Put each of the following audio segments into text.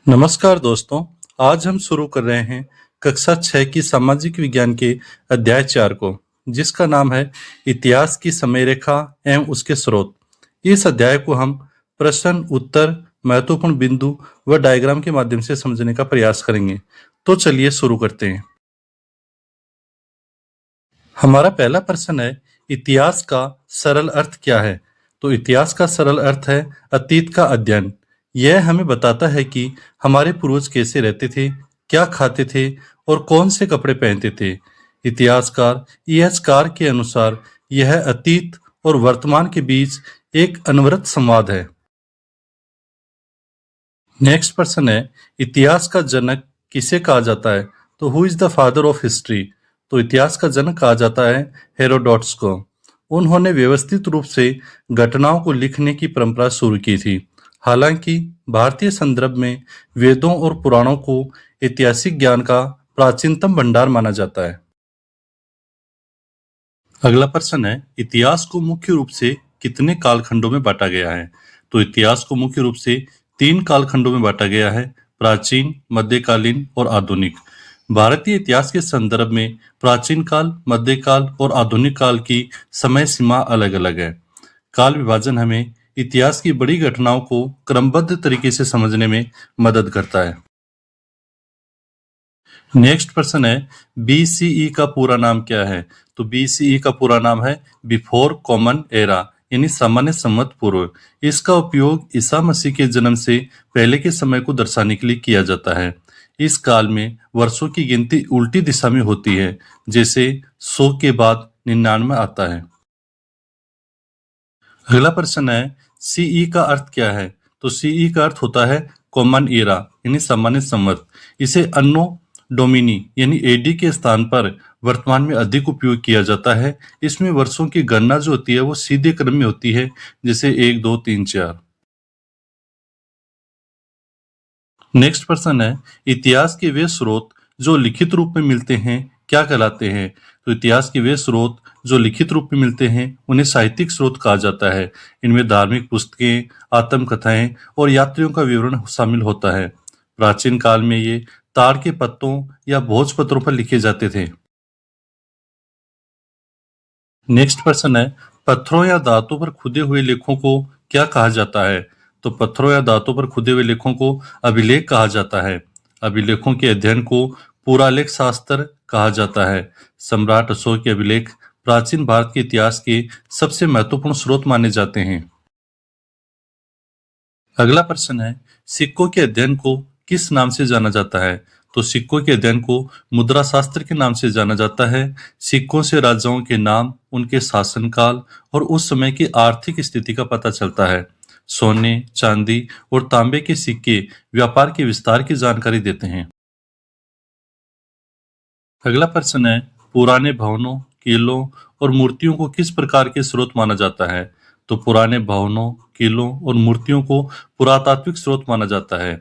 नमस्कार दोस्तों। आज हम शुरू कर रहे हैं कक्षा 6 की सामाजिक विज्ञान के अध्याय 4 को, जिसका नाम है इतिहास की समय रेखा एवं उसके स्रोत। इस अध्याय को हम प्रश्न उत्तर, महत्वपूर्ण बिंदु व डायग्राम के माध्यम से समझने का प्रयास करेंगे। तो चलिए शुरू करते हैं। हमारा पहला प्रश्न है, इतिहास का सरल अर्थ क्या है? तो इतिहास का सरल अर्थ है अतीत का अध्ययन। यह हमें बताता है कि हमारे पूर्वज कैसे रहते थे, क्या खाते थे और कौन से कपड़े पहनते थे। इतिहासकार इतिहासकार के अनुसार यह अतीत और वर्तमान के बीच एक अनवरत संवाद है। नेक्स्ट प्रश्न है, इतिहास का जनक किसे कहा जाता है? तो who is the father of history? तो इतिहास का जनक कहा जाता है हेरोडोटस को। उन्होंने व्यवस्थित रूप से घटनाओं को लिखने की परंपरा शुरू की थी। हालांकि भारतीय संदर्भ में वेदों और पुराणों को ऐतिहासिक ज्ञान का प्राचीनतम भंडार माना जाता है। अगला प्रश्न है, इतिहास को मुख्य रूप से कितने कालखंडों में बांटा गया है? तो इतिहास को मुख्य रूप से 3 कालखंडों में बांटा गया है, प्राचीन, मध्यकालीन और आधुनिक। भारतीय इतिहास के संदर्भ में प्राचीन काल, मध्यकाल और आधुनिक काल की समय सीमा अलग अलग है। काल विभाजन हमें इतिहास की बड़ी घटनाओं को क्रमबद्ध तरीके से समझने में मदद करता है। नेक्स्ट प्रश्न है, बीसीई का पूरा नाम क्या है? तो बीसीई का पूरा नाम है बिफोर कॉमन एरा, यानी सामान्य संवत पूर्व। इसका उपयोग ईसा मसीह के जन्म से पहले के समय को दर्शाने के लिए किया जाता है। इस काल में वर्षों की गिनती उल्टी दिशा में होती है, जैसे 100 के बाद 99 आता है। अगला प्रश्न है, सीई का अर्थ क्या है? तो सीई का अर्थ होता है कॉमन एरा, यानी सामान्य संवत। इसे अन्नो डोमिनी यानी एडी के स्थान पर वर्तमान में अधिक उपयोग किया जाता है। इसमें वर्षों की गणना जो होती है वो सीधे क्रम में होती है, जैसे 1 2 3 4। नेक्स्ट प्रश्न है, इतिहास के वे स्रोत जो लिखित रूप में मिलते हैं क्या कहलाते हैं? तो इतिहास के वे स्रोत जो लिखित रूप में मिलते हैं उन्हें साहित्यिक स्रोत कहा जाता है। इनमें धार्मिक पुस्तकें, आत्मकथाएं और यात्रियों का विवरण शामिल होता है। प्राचीन काल में ये ताड़ के पत्तों या भोजपत्रों पर लिखे जाते थे। नेक्स्ट प्रश्न है, पत्थरों या धातु पर खुदे हुए लेखों को क्या कहा जाता है? तो पत्थरों या धातु पर खुदे हुए लेखों को अभिलेख कहा जाता है। अभिलेखों के अध्ययन को पुरालेख शास्त्र कहा जाता है। सम्राट अशोक के अभिलेख प्राचीन भारत के इतिहास के सबसे महत्वपूर्ण स्रोत माने जाते हैं। अगला प्रश्न है, सिक्कों के अध्ययन को किस नाम से जाना जाता है? तो सिक्कों के अध्ययन को मुद्रा शास्त्र के नाम से जाना जाता है। सिक्कों से राजाओं के नाम, उनके शासनकाल और उस समय की आर्थिक स्थिति का पता चलता है। सोने, चांदी और तांबे के सिक्के व्यापार के विस्तार की जानकारी देते हैं। अगला प्रश्न है, पुराने भवनों, किलों और मूर्तियों को किस प्रकार के स्रोत माना जाता है? तो पुराने भवनों, किलों और मूर्तियों को पुरातात्विक स्रोत माना जाता है।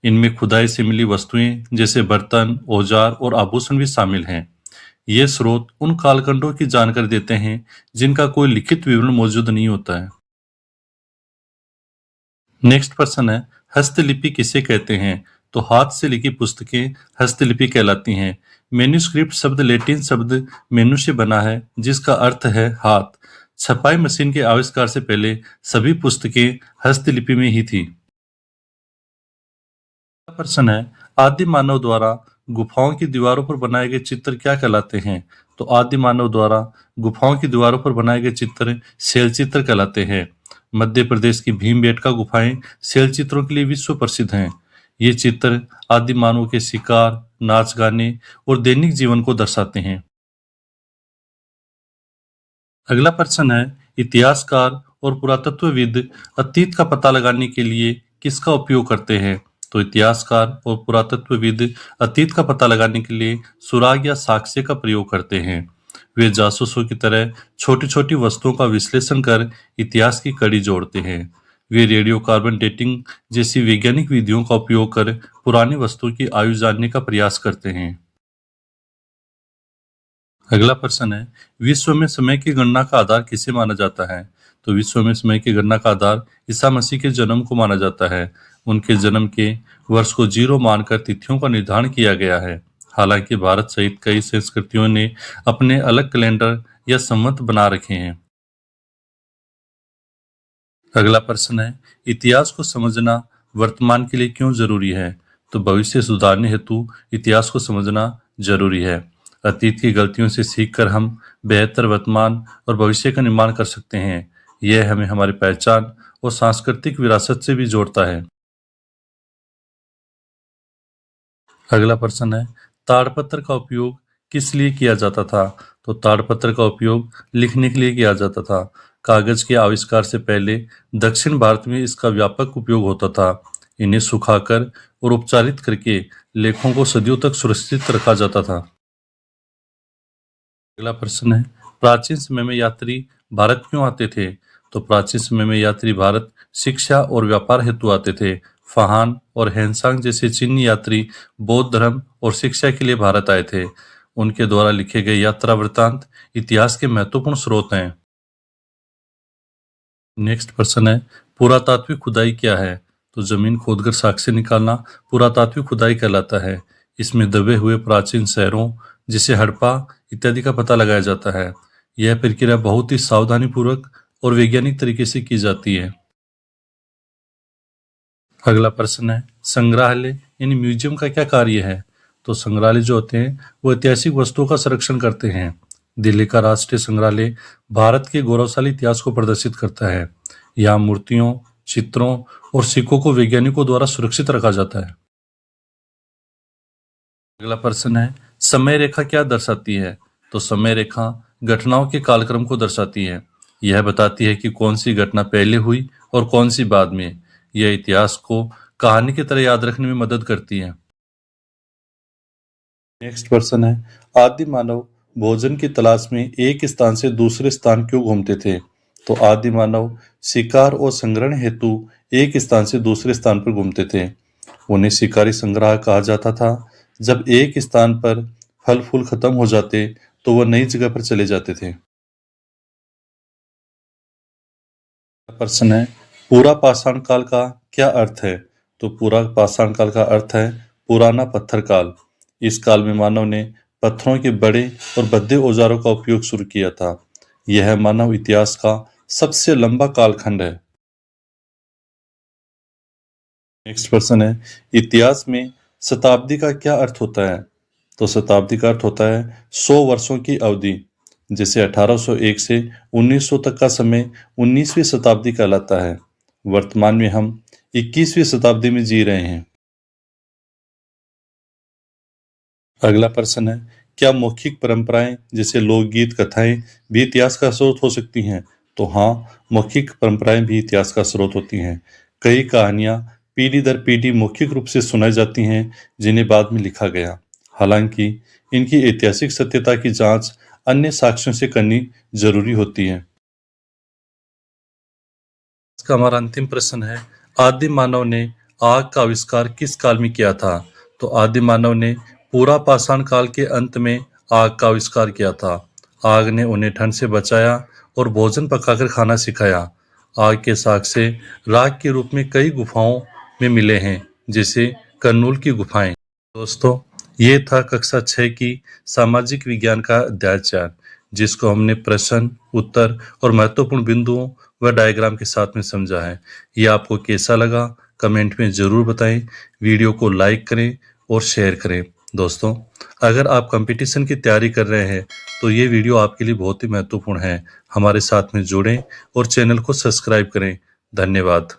इनमें खुदाई से मिली वस्तुएं जैसे बर्तन, औजार और आभूषण भी शामिल हैं। ये स्रोत उन कालखंडों की जानकारी देते हैं जिनका कोई लिखित विवरण मौजूद नहीं होता है। नेक्स्ट प्रश्न है, हस्तलिपि किसे कहते हैं? तो हाथ से लिखी पुस्तकें हस्तलिपि कहलाती हैं। मेन्यूस्क्रिप्ट शब्द लैटिन शब्द मेनू से बना है, जिसका अर्थ है हाथ। छपाई मशीन के आविष्कार से पहले सभी पुस्तकें हस्तलिपि में ही थी। अगला प्रश्न है, आदि मानव द्वारा गुफाओं की दीवारों पर बनाए गए चित्र क्या कहलाते हैं? तो आदि मानव द्वारा गुफाओं की दीवारों पर बनाए गए चित्र शैल चित्र कहलाते हैं। मध्य प्रदेश की भीमबेटका गुफाएं शैल चित्रों के लिए विश्व प्रसिद्ध हैं। ये चित्र आदि मानव के शिकार, नाच गाने और दैनिक जीवन को दर्शाते हैं। अगला प्रश्न है, इतिहासकार और पुरातत्वविद अतीत का पता लगाने के लिए किसका उपयोग करते हैं? तो इतिहासकार और पुरातत्वविद अतीत का पता लगाने के लिए सुराग या साक्ष्य का प्रयोग करते हैं। वे जासूसों की तरह छोटी छोटी वस्तुओं का विश्लेषण कर इतिहास की कड़ी जोड़ते हैं। वे रेडियो कार्बन डेटिंग जैसी वैज्ञानिक विधियों का उपयोग कर पुरानी वस्तुओं की आयु जानने का प्रयास करते हैं। अगला प्रश्न है, विश्व में समय की गणना का आधार किसे माना जाता है? तो विश्व में समय की गणना का आधार ईसा मसीह के जन्म को माना जाता है। उनके जन्म के वर्ष को 0 मानकर तिथियों का निर्धारण किया गया है। हालांकि भारत सहित कई संस्कृतियों ने अपने अलग कैलेंडर या संवत बना रखे हैं। अगला प्रश्न है, इतिहास को समझना वर्तमान के लिए क्यों जरूरी है? तो भविष्य सुधारने हेतु इतिहास को समझना जरूरी है। अतीत की गलतियों से सीखकर हम बेहतर वर्तमान और भविष्य का निर्माण कर सकते हैं। यह हमें हमारी पहचान और सांस्कृतिक विरासत से भी जोड़ता है। अगला प्रश्न है, ताड़पत्र का उपयोग किस लिए किया जाता था? तो ताड़पत्र का उपयोग लिखने के लिए किया जाता था। कागज के आविष्कार से पहले दक्षिण भारत में इसका व्यापक उपयोग होता था। इन्हें सुखाकर और उपचारित करके लेखों को सदियों तक सुरक्षित रखा जाता था। अगला प्रश्न है, प्राचीन समय में यात्री भारत क्यों आते थे? तो प्राचीन समय में यात्री भारत शिक्षा और व्यापार हेतु आते थे। फाहान और हैंसांग जैसे चीनी यात्री बौद्ध धर्म और शिक्षा के लिए भारत आए थे। उनके द्वारा लिखे गए यात्रा वृत्तांत इतिहास के महत्वपूर्ण स्रोत हैं। नेक्स्ट प्रश्न है, पुरातात्विक खुदाई क्या है? तो जमीन खोदकर साक्ष्य निकालना पुरातात्विक खुदाई कहलाता है। इसमें दबे हुए प्राचीन शहरों जिसे हड़प्पा इत्यादि का पता लगाया जाता है। यह प्रक्रिया बहुत ही सावधानी पूर्वक और वैज्ञानिक तरीके से की जाती है। अगला प्रश्न है, संग्रहालय यानी म्यूजियम का क्या कार्य है? तो संग्रहालय जो होते हैं वो ऐतिहासिक वस्तुओं का संरक्षण करते हैं। दिल्ली का राष्ट्रीय संग्रहालय भारत के गौरवशाली इतिहास को प्रदर्शित करता है। यहाँ मूर्तियों, चित्रों और सिक्कों को वैज्ञानिकों द्वारा सुरक्षित रखा जाता है। अगला प्रश्न है, समय रेखा क्या दर्शाती है? तो समय रेखा घटनाओं के कालक्रम को दर्शाती है। यह बताती है कि कौन सी घटना पहले हुई और कौन सी बाद में। यह इतिहास को कहानी की तरह याद रखने में मदद करती है। नेक्स्ट प्रश्न है, आदि मानव भोजन की तलाश में एक स्थान से दूसरे स्थान क्यों घूमते थे? तो आदि मानव शिकार और संग्रहण हेतु एक स्थान से दूसरे स्थान पर घूमते थे। उन्हें शिकारी संग्रह कहा जाता था। जब एक स्थान पर फल फूल खत्म हो जाते तो वह नई जगह पर चले जाते थे। प्रश्न है, पूरा पाषाण काल का क्या अर्थ है? तो पूरा पाषाण काल का अर्थ है पुराना पत्थर काल। इस काल में मानव ने पत्थरों के बड़े और भद्दे औजारों का उपयोग शुरू किया था। यह मानव इतिहास का सबसे लंबा कालखंड है। नेक्स्ट प्रश्न है, इतिहास में शताब्दी का क्या अर्थ होता है? तो शताब्दी का अर्थ होता है 100 वर्षों की अवधि। जैसे 1801 से 1900 तक का समय 19वीं शताब्दी कहलाता है। वर्तमान में हम 21वीं शताब्दी में जी रहे हैं। अगला प्रश्न है, क्या मौखिक परंपराएं जैसे लोकगीत, कथाएं भी इतिहास का स्रोत हो सकती हैं? तो हाँ, मौखिक परंपराएं भी इतिहास का स्रोत होती हैं। कई कहानियां पीढ़ी दर पीढ़ी मौखिक रूप से सुनाई जाती हैं, जिन्हें बाद में लिखा गया। हालांकि इनकी ऐतिहासिक सत्यता की जांच अन्य साक्ष्यों से करनी जरूरी होती है। इसका हमारा अंतिम प्रश्न है, आदि मानव ने आग का आविष्कार किस काल में किया था? तो आदि मानव ने पूरा पाषाण काल के अंत में आग का आविष्कार किया था। आग ने उन्हें ठंड से बचाया और भोजन पकाकर खाना सिखाया। आग के साक्ष्य राख के रूप में कई गुफाओं में मिले हैं, जैसे कर्नूल की गुफाएं। दोस्तों, ये था कक्षा 6 की सामाजिक विज्ञान का अध्याय 4, जिसको हमने प्रश्न, उत्तर और महत्वपूर्ण बिंदुओं व डायग्राम के साथ में समझा है। ये आपको कैसा लगा कमेंट में जरूर बताएं। वीडियो को लाइक करें और शेयर करें। दोस्तों, अगर आप कंपटीशन की तैयारी कर रहे हैं तो ये वीडियो आपके लिए बहुत ही महत्वपूर्ण है। हमारे साथ में जुड़ें और चैनल को सब्सक्राइब करें। धन्यवाद।